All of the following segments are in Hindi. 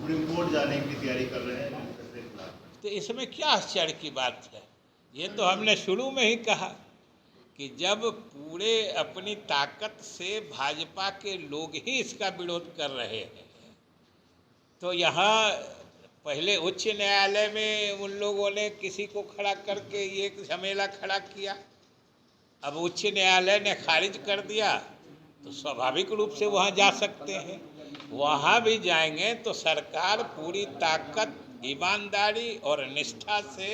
सुप्रीम कोर्ट जाने की तैयारी कर रहे हैं फैसले के खिलाफ। तो इसमें क्या आश्चर्य की बात है। ये तो हमने शुरू में ही कहा कि जब पूरे अपनी ताकत से भाजपा के लोग ही इसका विरोध कर रहे हैं, तो यहाँ पहले उच्च न्यायालय में उन लोगों ने किसी को खड़ा करके ये एक झमेला खड़ा किया। अब उच्च न्यायालय ने खारिज कर दिया तो स्वाभाविक रूप से वहाँ जा सकते हैं। वहाँ भी जाएंगे तो सरकार पूरी ताकत, ईमानदारी और निष्ठा से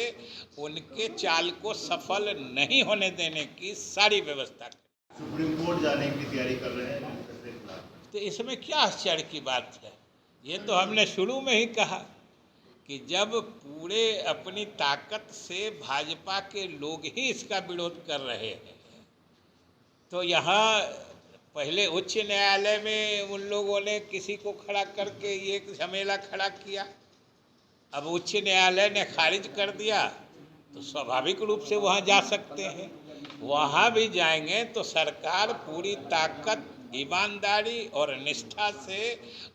उनके चाल को सफल नहीं होने देने की सारी व्यवस्था करें। सुप्रीम कोर्ट जाने की तैयारी कर रहे हैं फैसले के खिलाफ। तो इसमें क्या आश्चर्य की बात है। ये तो हमने शुरू में ही कहा कि जब पूरे अपनी ताकत से भाजपा के लोग ही इसका विरोध कर रहे हैं, तो यहाँ पहले उच्च न्यायालय में उन लोगों ने किसी को खड़ा करके ये एक झमेला खड़ा किया। अब उच्च न्यायालय ने खारिज कर दिया तो स्वाभाविक रूप से वहाँ जा सकते हैं। वहाँ भी जाएंगे तो सरकार पूरी ताकत, ईमानदारी और निष्ठा से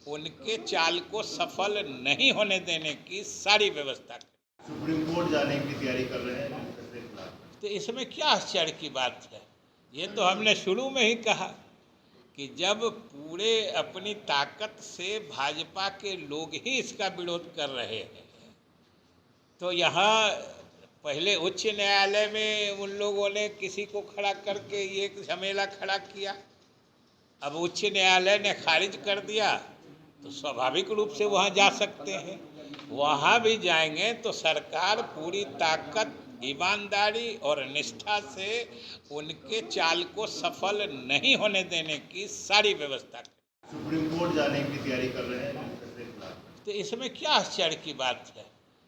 उनके चाल को सफल नहीं होने देने की सारी व्यवस्था करें। सुप्रीम कोर्ट जाने की तैयारी कर रहे हैं फैसले के खिलाफ। तो इसमें क्या आश्चर्य की बात है। ये तो हमने शुरू में ही कहा कि जब पूरे अपनी ताकत से भाजपा के लोग ही इसका विरोध कर रहे हैं, तो यहाँ पहले उच्च न्यायालय में उन लोगों ने किसी को खड़ा करके ये एक झमेला खड़ा किया। अब उच्च न्यायालय ने खारिज कर दिया तो स्वाभाविक रूप से वहाँ जा सकते हैं। वहाँ भी जाएंगे तो सरकार पूरी ताकत, ईमानदारी और निष्ठा से उनके चाल को सफल नहीं होने देने की सारी व्यवस्था करें। सुप्रीम कोर्ट जाने की तैयारी कर रहे हैं फैसले के खिलाफ। तो इसमें क्या आश्चर्य की बात है।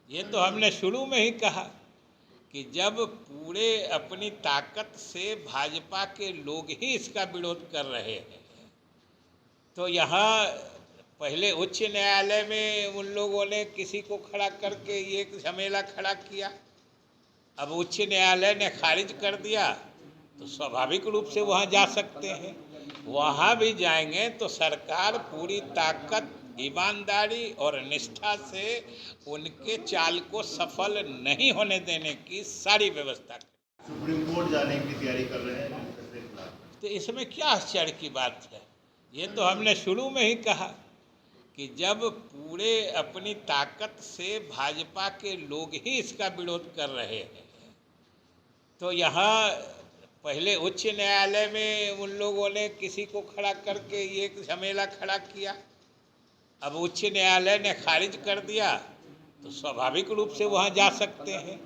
ये तो हमने शुरू में ही कहा कि जब पूरे अपनी ताकत से भाजपा के लोग ही इसका विरोध कर रहे हैं, तो यहाँ पहले उच्च न्यायालय में उन लोगों ने किसी को खड़ा करके ये एक झमेला खड़ा किया। अब उच्च न्यायालय ने खारिज कर दिया तो स्वाभाविक रूप से वहाँ जा सकते हैं। वहाँ भी जाएंगे तो सरकार पूरी ताकत, ईमानदारी और निष्ठा से उनके चाल को सफल नहीं होने देने की सारी व्यवस्था करें। सुप्रीम कोर्ट जाने की तैयारी कर रहे हैं फैसले के खिलाफ। तो इसमें क्या आश्चर्य की बात है। ये तो हमने शुरू में ही कहा कि जब पूरे अपनी ताकत से भाजपा के लोग ही इसका विरोध कर रहे हैं, तो यहाँ पहले उच्च न्यायालय में उन लोगों ने किसी को खड़ा करके ये एक झमेला खड़ा किया। अब उच्च न्यायालय ने खारिज कर दिया तो स्वाभाविक रूप से वहाँ जा सकते हैं।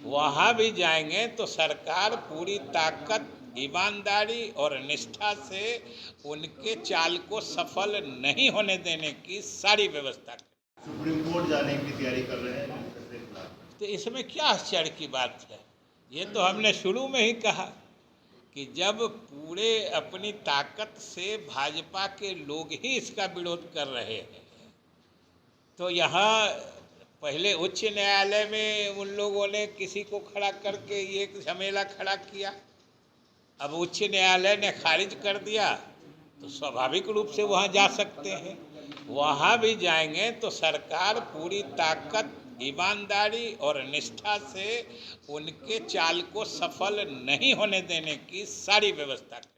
वहाँ भी जाएंगे तो सरकार पूरी ताकत, ईमानदारी और निष्ठा से उनके चाल को सफल नहीं होने देने की सारी व्यवस्था करें। सुप्रीम कोर्ट जाने की तैयारी कर रहे हैं फैसले के खिलाफ। तो इसमें क्या आश्चर्य की बात है। ये तो हमने शुरू में ही कहा कि जब पूरे अपनी ताकत से भाजपा के लोग ही इसका विरोध कर रहे हैं, तो यहाँ पहले उच्च न्यायालय में उन लोगों ने किसी को खड़ा करके ये एक झमेला खड़ा किया। अब उच्च न्यायालय ने खारिज कर दिया तो स्वाभाविक रूप से वहाँ जा सकते हैं। वहाँ भी जाएंगे तो सरकार पूरी ताकत, ईमानदारी और निष्ठा से उनके चाल को सफल नहीं होने देने की सारी व्यवस्था करें।